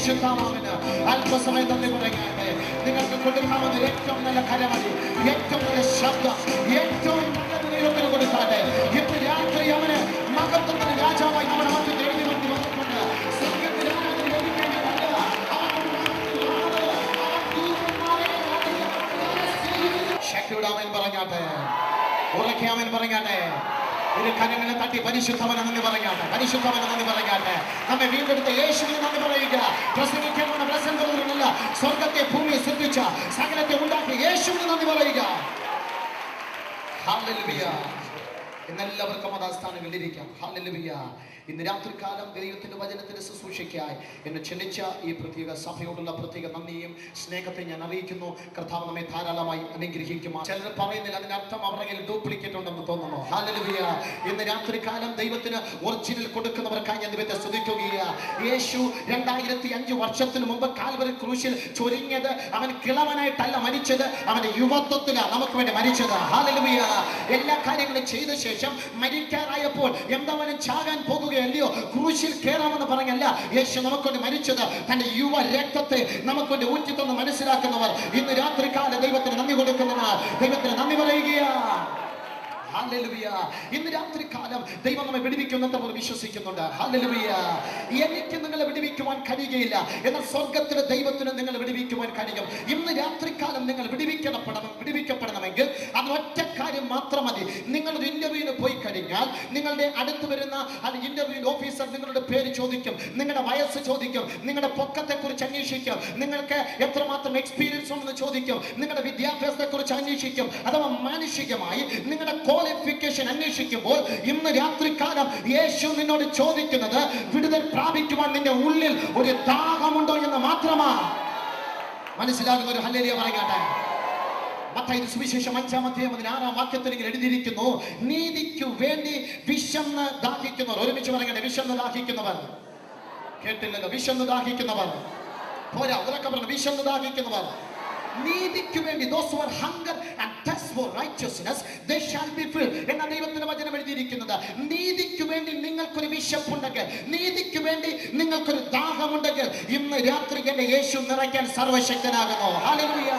പരിശുദ്ധാത്മാവിന് അല്പസമയം നന്ദി പറയട്ടെ. നിങ്ങൾക്ക് കൊടുക്കാവുന്ന ഏറ്റവും നല്ല കരമതി, ഏറ്റവും നല്ല ശബ്ദം, ഏറ്റവും നല്ല ദൈവത്തിന് കൊടുക്കാതെ ഇന്ന് രാത്രി അവന് മഹത്വത്തിന് രാജാവായി നമ്മുടെ മധ്യത്തിൽ എഴുതി വന്നിട്ടുണ്ട്. ശക്തിയുടെ അവൻ പറഞ്ഞാട്ടെ, ഉറക്കെ അവൻ പറഞ്ഞാട്ടെ. ഒരു കരങ്ങളെ തട്ടി പരിശുദ്ധവനെ നന്ദി പറഞ്ഞാട്ടെ, പരിശുദ്ധവനെ നന്ദി പറഞ്ഞാട്ടെ. നമ്മെ വീണ്ടെടുത്ത യേശുവിനെ നന്ദി പറയുക. പ്രസംഗിക്കാനുള്ള പ്രസംഗമൊന്നുമില്ല, സ്വർഗത്തെ ഭൂമിയെ സൃഷ്ടിച്ച സകലത്തെ ഉണ്ടാക്കിയ യേശുവിനെ നന്ദി പറയുക. ഹല്ലേലൂയ. ഇന്നെല്ലാവർക്കും അതാസ്ഥാനങ്ങളിൽ ഇരിക്കാം. ഹല്ലേലൂയ. ഇന്ന് രാത്രികാലം ദൈവത്തിന്റെ വചനത്തിന്റെ ശുശ്രൂഷയ്ക്കായി എന്നെ ക്ഷണിച്ച ഈ പ്രത്യേക സഭയോടുള്ള പ്രത്യേക നന്ദിയും സ്നേഹത്തെ ഞാൻ അറിയിക്കുന്നു. കർത്താവ് നമ്മെ ധാരാളമായി അനുഗ്രഹിക്കും. ചിലർ പറയുന്നില്ല, അതിനർത്ഥം അവരുടെ ഡ്യൂപ്ലിക്കേറ്റ് ഉണ്ടെന്ന് തോന്നുന്നു. ഹല്ലേലൂയ. ഇന്ന് രാത്രികാലം ദൈവത്തിന് ഒറിജിനൽ കൊടുക്കുന്നവർക്കായി ഞാൻ ദൈവത്തെ സ്തുതിക്കുകയാണ്. യേശു 2005 വർഷത്തിന് മുമ്പ് കാൽവരി ക്രൂശിൽ ചൊരിഞ്ഞത് അവൻ കിളവനായിട്ടല്ല മരിച്ചത്, അവന്റെ യുവത്വത്തിലാണ് നമുക്ക് വേണ്ടി മരിച്ചത്. ഹല്ലേലൂയ. എല്ലാ കാര്യങ്ങളും ചെയ്ത ശേഷം മരിക്കാറായപ്പോൾ എന്തവനും ചാകാൻ പോകുകയല്ലയോ, ക്രൂശിൽ കയറാമെന്ന് പറഞ്ഞല്ല യേശു നമുക്കൊണ്ട് മരിച്ചത്. തന്റെ യുവ രക്തത്തെ നമുക്കൊണ്ട് ഊറ്റിത്തൊന്ന് മനസ്സിലാക്കുന്നവർ ഇന്ന് രാത്രികാല ദൈവത്തിന് നന്ദി കൊടുക്കുന്നവർ ദൈവത്തിന് നന്ദി പറയുകയാണ്. ഹല്ലേലൂയ. ഇന്ന് രാത്രികാലം ദൈവം നമ്മെ വിടുവിക്കുമെന്ന് നമ്മൾ വിശ്വസിക്കുന്നുണ്ട്. ഹല്ലേലൂയ. എനിക്ക് നിങ്ങളെ വിടുവിക്കുവാൻ കഴിയുകയില്ല, എന്നാൽ സ്വർഗത്തിലെ ദൈവത്തിന് നിങ്ങൾ വിടുവിക്കുവാൻ കഴിയും. ഇന്ന് രാത്രികാലം നിങ്ങൾ വിടുവിക്കപ്പെടണമെങ്കിൽ അതിനൊറ്റ കാര്യം മാത്രം മതി. നിങ്ങളൊരു ഇന്റർവ്യൂവിന് പോയി കഴിഞ്ഞാൽ നിങ്ങളുടെ അടുത്ത് വരുന്ന ഇന്റർവ്യൂ ഓഫീസർ നിങ്ങളുടെ പേര് ചോദിക്കും, നിങ്ങളുടെ വയസ്സ് ചോദിക്കും, നിങ്ങളുടെ പൊക്കത്തെ കുറിച്ച് അന്വേഷിക്കും, നിങ്ങൾക്ക് എത്രമാത്രം എക്സ്പീരിയൻസ് ഉണ്ടെന്ന് ചോദിക്കും, നിങ്ങളുടെ വിദ്യാഭ്യാസത്തെ കുറിച്ച് അന്വേഷിക്കും, അഥവാ മാനുഷികമായി നിങ്ങളുടെ ക്വാളിഫിക്കേഷൻ അന്വേഷിക്കുമ്പോൾ ഇന്ന് രാത്രികാലം യേശു നിന്നോട് ചോദിക്കുന്നത് വിടുതൽ പ്രാപിക്കുവാൻ നിന്റെ ഉള്ളിൽ ഒരു ദാഹമുണ്ടോ എന്ന് മാത്രമാണ്. മനസ്സിലാകുന്ന ഒരു ഹല്ലേലൂയ പറയട്ടെ. മത്തായി സുവിശേഷം 5-6 വാക്യത്തിൽ എഴുതിയിരിക്കുന്നു, നീതിക്കു വേണ്ടി വിശന്ന് ദാഹിക്കുന്നവർ. ഒരുമിച്ച് പറയട്ടെ, വിശന്ന് ദാഹിക്കുന്നവർ. കേട്ടില്ലല്ലോ, വിശന്ന് ദാഹിക്കുന്നവർ. പോരാ, ഉറക്കെ പറഞ്ഞു, വിശന്ന് ദാഹിക്കുന്നവർ. നീതിക്ക് വേണ്ടി, those who are hunger and thirst for righteousness, they shall be filled എന്ന ദൈവത്തിന്റെ വചനം എഴുതിയിരിക്കുന്നത്. നീതിക്ക് വേണ്ടി നിങ്ങൾക്കൊരു വിശപ്പുണ്ടെങ്കിൽ, നീതിക്ക് വേണ്ടി നിങ്ങൾക്കൊരു ദാഹമുണ്ടെങ്കിൽ ഇന്ന് രാത്രി എന്റെ യേശു നിറയ്ക്കാൻ സർവശക്തനാകുന്നു. ഹല്ലേലൂയ.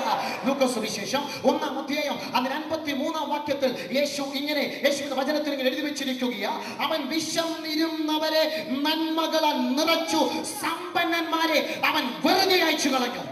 ലൂക്കോസ് സുവിശേഷം 1-ാം അധ്യായം 53-ാം വാക്യത്തിൽ യേശു ഇങ്ങനെ, യേശുവിന്റെ വചനത്തിൽ ഇങ്ങനെ എഴുതി വെച്ചിരിക്കുകയാ, അവൻ വിശന്നിരുന്നവരെ നന്മകളാൽ നിറച്ചു, സമ്പന്നന്മാരെ അവൻ വെറുതെ അയച്ചു കളഞ്ഞു.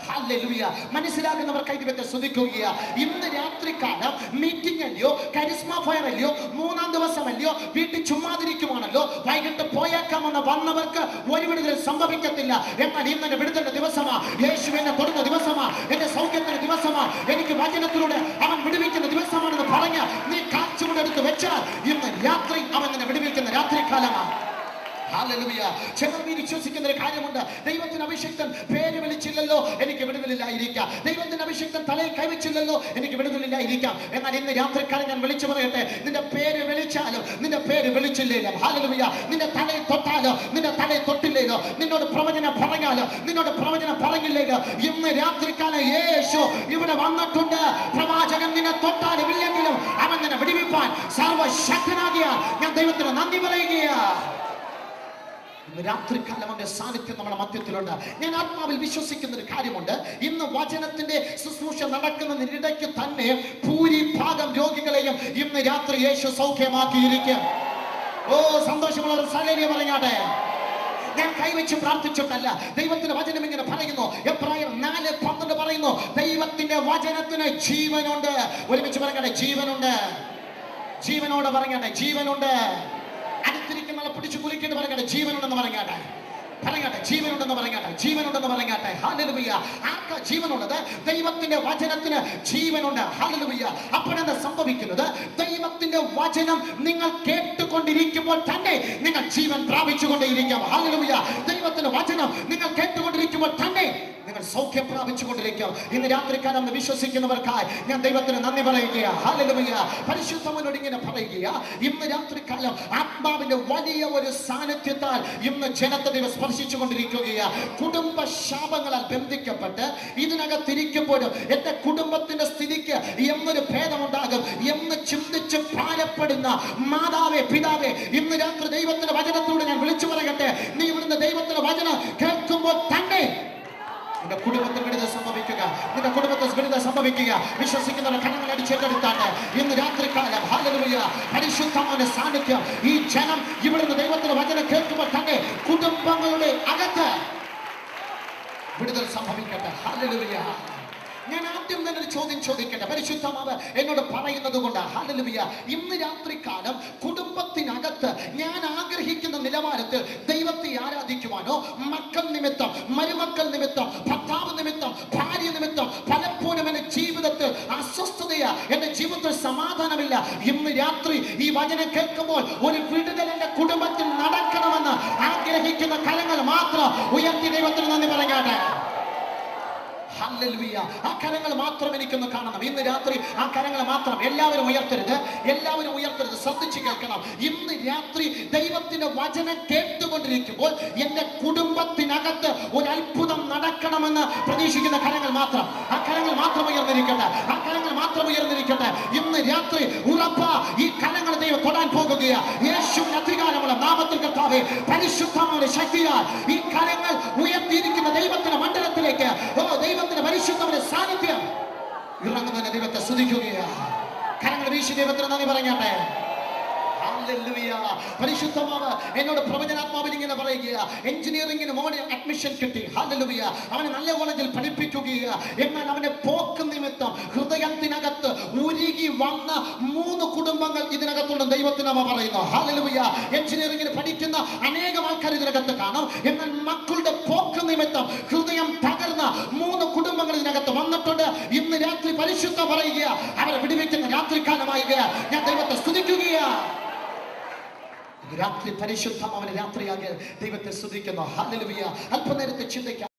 ഹല്ലേലൂയ. മനസ്സിലാകുന്നവർക്കായി ദൈവത്തെ സ്തുതിക്കുക. ഇന്ന് രാത്രികാലം മീറ്റിംഗ് അല്ലയോ, കരിസ്മ ഫയർ അല്ലയോ, 3-ാം ദിവസമല്ലയോ, വീട്ടിൽ ചുമ്മാതിരിക്കുവാണല്ലോ, വൈകിട്ട് പോയേക്കാമെന്ന് വന്നവർക്ക് ഒരു വിടുതൽ സംഭവിക്കത്തില്ല. എന്നാൽ ഇന്ന് എന്റെ വിടുതലിന്റെ ദിവസമാ, യേശു എന്നെ തൊടുന്ന ദിവസമാ, എന്റെ സൗഖ്യത്തിന്റെ ദിവസമാ, എനിക്ക് വചനത്തിലൂടെ അവൻ വിടുവിക്കുന്ന ദിവസമാണെന്ന് പറഞ്ഞ് നീ കാച്ചുകൊണ്ടെടുത്ത് വെച്ചാൽ ഇന്ന് രാത്രി അവൻ എന്നെ വിടുവിക്കുന്ന രാത്രികാലമാണ്. ഹല്ലേലൂയ. ചിലർ വിശ്വസിക്കുന്ന ഒരു കാര്യമുണ്ട്, ദൈവത്തിന് അഭിഷിക്തൻ പേര് വിളിച്ചില്ലല്ലോ, എനിക്ക് വിടുതലില്ലായിരിക്കാം. ദൈവത്തിന് അഭിഷിക്തൻ തലയിൽ കൈവച്ചില്ലല്ലോ, എനിക്ക് വിടുതലില്ലായിരിക്കാം. എന്നാൽ ഇന്ന് രാത്രിക്കാലം ഞാൻ വിളിച്ചു പറയട്ടെ, നിന്റെ പേര് വിളിച്ചാലും നിന്റെ പേര് വിളിച്ചില്ലേലോ, ഹല്ലേലൂയ, നിന്റെ തലയിൽ തൊട്ടാലോ നിന്റെ തലയിൽ തൊട്ടില്ലേലോ, നിന്നോട് പ്രവചനം പറഞ്ഞാലോ നിന്നോട് പ്രവചനം പറഞ്ഞില്ലേലോ, ഇന്ന് രാത്രിക്കാലം യേശു ഇവിടെ വന്നിട്ടുണ്ട്. പ്രവാചകൻ നിന്നെ തൊട്ടാലും ഇല്ലെങ്കിലും അവൻ നിന്നെ വിടുവിപ്പാൻ സർവശക്തനാകിയ ഞാൻ ദൈവത്തിന് നന്ദി പറയുകയാണ്. രാത്രികാലം അവന്റെ സാന്നിധ്യം നമ്മുടെ മധ്യത്തിലുണ്ട്. ഞാൻ ആത്മാവിൽ വിശ്വസിക്കുന്ന ഒരു കാര്യമുണ്ട്, ഇന്ന് വചനത്തിന്റെ ശുശ്രൂഷ നടക്കുന്നതിനിടയ്ക്ക് തന്നെ ഭൂരിഭാഗം രോഗികളെയും ഇന്ന് രാത്രി യേശു സൗഖ്യമാക്കിയിരിക്കും. ഓ, സന്തോഷമുള്ള ഒരു ഹല്ലേലൂയ പറഞ്ഞാട്ടെ. ഞാൻ കൈവച്ച് പ്രാർത്ഥിച്ചിട്ടല്ല, ദൈവത്തിന്റെ വചനം ഇങ്ങനെ പറയുന്നു. എബ്രായർ 4:12 പറയുന്നു, ദൈവത്തിന്റെ വചനത്തിന് ജീവനുണ്ട്. ഒരുമിച്ച് പറയട്ടെ, ജീവനുണ്ട്. ജീവനോട് പറയട്ടെ, ജീവനുണ്ട്. അടുത്തിരിക്കുന്ന പിടിച്ചു കുലിക്കേണ്ടി പറയട്ടെ, ജീവനുണ്ടെന്ന് പറയട്ടെ, ജീവനുണ്ടെന്ന് പറയട്ടെ, ജീവനുണ്ടെന്ന് പറയട്ടെ. ഹല്ലേലൂയ. ആർക്കാ ജീവനുള്ളത്? ദൈവത്തിന്റെ വചനത്തിന് ജീവനുണ്ട്. ഹല്ലേലൂയ. അപ്പോഴെന്താ സംഭവിക്കുന്നത്? ദൈവത്തിന്റെ വചനം നിങ്ങൾ കേട്ടുകൊണ്ടിരിക്കുമ്പോൾ തന്നെ നിങ്ങൾ ജീവൻ പ്രാപിച്ചുകൊണ്ടേയിരിക്കും. ഹല്ലേലൂയ. ദൈവത്തിന്റെ വചനം നിങ്ങൾ കേട്ടുകൊണ്ടിരിക്കുമ്പോൾ തന്നെ നിങ്ങൾ സൗഖ്യം പ്രാപിച്ചുകൊണ്ടിരിക്കും. ഇന്ന് രാത്രിക്കാലം വിശ്വസിക്കുന്നവർക്കായി ഞാൻ ദൈവത്തിന് നന്ദി പറയുകയാണ്. ഹല്ലേലൂയ. പരിശുദ്ധവനോട് ഇങ്ങനെ പറയുക, ഇന്ന് രാത്രിക്കാലം ആത്മാവിന്റെ വലിയ ഒരു സാന്നിധ്യത്താൽ ഇന്ന് ജനത്തെ ദൈവം സ്പർശിച്ചു കൊണ്ടിരിക്കുകയാണ്. കുടുംബ ശാപങ്ങളാൽ ബന്ധിക്കപ്പെട്ട് ഇതിനകത്തിരിക്കുമ്പോഴും എന്റെ കുടുംബത്തിന്റെ സ്ഥിതിക്ക് എന്നൊരു ഭേദമുണ്ടാകും എന്ന് ചിന്തിച്ച് ഭാരപ്പെടുന്ന മാതാവേ, പിതാവേ, ഇന്ന് രാത്രി ദൈവത്തിന്റെ വചനത്തിലൂടെ ഞാൻ വിളിച്ചു പറയട്ടെ, നീ ഇവിടുന്ന് ദൈവത്തിന്റെ വചനം കേൾക്കുക. സംഭവിക്കുക. വിശ്വസിക്കുന്നവരെ കരങ്ങൾ അടിച്ചെടുത്താട്ടെ. ഇന്ന് രാത്രികാലം ഹല്ലേലൂയ പരിശുദ്ധമായ സാന്നിധ്യം ഈ ജനം ഇവിടുന്ന് ദൈവത്തിന്റെ വചനം കേൾക്കുമ്പോൾ തന്നെ കുടുംബങ്ങളുടെ അകത്ത് വിടുതൽ സംഭവിക്കട്ടെ. ഹല്ലേലൂയ. ഞാൻ ആദ്യം തന്നെ ഒരു ചോദ്യം ചോദിക്കട്ടെ. പരിശുദ്ധാത്മാവ് എന്നോട് പറയുന്നത് കൊണ്ട് ഹല്ലേലൂയ ഇന്ന് രാത്രികാലം കുടുംബത്തിനകത്ത് ഞാൻ ആഗ്രഹിക്കുന്ന നിലവാരത്തിൽ ദൈവത്തെ ആരാധിക്കുവാനോ മക്കൾ നിമിത്തം, മരുമക്കൾ നിമിത്തം, ഭർത്താവ് നിമിത്തം, ഭാര്യ നിമിത്തം പലപ്പോഴും എന്റെ ജീവിതത്തിൽ അസ്വസ്ഥതയാ, എന്റെ ജീവിതത്തിൽ സമാധാനമില്ല. ഇന്ന് രാത്രി ഈ വചനം കേൾക്കുമ്പോൾ ഒരു വിടുതൽ എന്റെ കുടുംബത്തിൽ നടക്കണമെന്ന് ആഗ്രഹിക്കുന്ന കരങ്ങൾ മാത്രം ഉയർത്തി ദൈവത്തിന് നന്ദി പറയട്ടെ. ഹല്ലേലൂയ. ആ കരങ്ങൾ മാത്രം എനിക്കൊന്ന് കാണണം ഇന്ന് രാത്രി. ആ കരങ്ങൾ മാത്രം എല്ലാവരും ഉയർത്തരുത്, എല്ലാവരും ഉയർത്തരുത്. ശ്രദ്ധിച്ച് കേൾക്കണം. ഇന്ന് രാത്രി ദൈവത്തിന്റെ വചനം കേട്ടുകൊണ്ടിരിക്കുമ്പോൾ എന്റെ കുടുംബത്തിനകത്ത് ഒരു അത്ഭുതം നടക്കണമെന്ന് പ്രതീക്ഷിക്കുന്ന കരങ്ങൾ മാത്രം, ആ കരങ്ങൾ മാത്രം ഉയർന്നിരിക്കട്ടെ. ആ കരങ്ങൾ മാത്രം ഉയർന്നിരിക്കട്ടെ. ഇന്ന് രാത്രി ഉറപ്പാ ഈ കരങ്ങൾ ദൈവം തൊടാൻ പോകുകയാ. യേശുവിന്റെ അധികാരമുള്ള നാമത്തിൽ കർത്താവേ പരിശുദ്ധമായ ശക്തിയാൽ ഈ കരങ്ങൾ ഉയർത്തിയിരിക്കുന്ന ദൈവത്തിന്റെ മണ്ഡലത്തിലേക്ക് ദൈവത്തിന്റെ പരിശുദ്ധമായ സാന്നിധ്യം ഇറങ്ങുന്ന ദൈവത്തെ സ്തുതിക്കുകയാ. കരങ്ങൾ വീശി ദൈവത്തിന് നന്ദി പറയട്ടെ. പരിശുദ്ധമാവ് എന്നോട് പ്രവചനാത്മാവിൽ ഇങ്ങനെ പറയുക, എഞ്ചിനീയറിംഗിന് മോനെ അഡ്മിഷൻ കിട്ടി. ഹല്ലേലൂയ. അവനെ നല്ല കോളേജിൽ പഠിപ്പിക്കുകയ. എന്നാൽ അവന്റെ പോക്ക് നിമിത്തം ഹൃദയത്തിനകത്ത് ഉരുകി വന്ന 3 കുടുംബങ്ങൾ ഇതിനകത്തുണ്ട് ദൈവത്തിനാമ പറയുന്നു. ഹല്ലേലൂയ. എഞ്ചിനീയറിംഗിന് പഠിക്കുന്ന അനേകം ആൾക്കാർ ഇതിനകത്ത് കാണും. എന്നാൽ മക്കളുടെ പോക്ക് നിമിത്തം ഹൃദയം തകർന്ന 3 കുടുംബങ്ങൾ ഇതിനകത്ത് വന്നിട്ടുണ്ട്. ഇന്ന് രാത്രി പരിശുദ്ധ പറയുക, അവരെ വിടുവിക്കുന്ന രാത്രികാലമാകുക. ഞാൻ ദൈവത്തെ സ്തുതിക്കുകയാ. രാത്രി പരിശുദ്ധം അവന് രാത്രിയാകെ ദൈവത്തെ സ്തുതിക്കുന്നു. ഹല്ലേലൂയ. അല്പനേരത്തെ ചിന്തിക്കാം.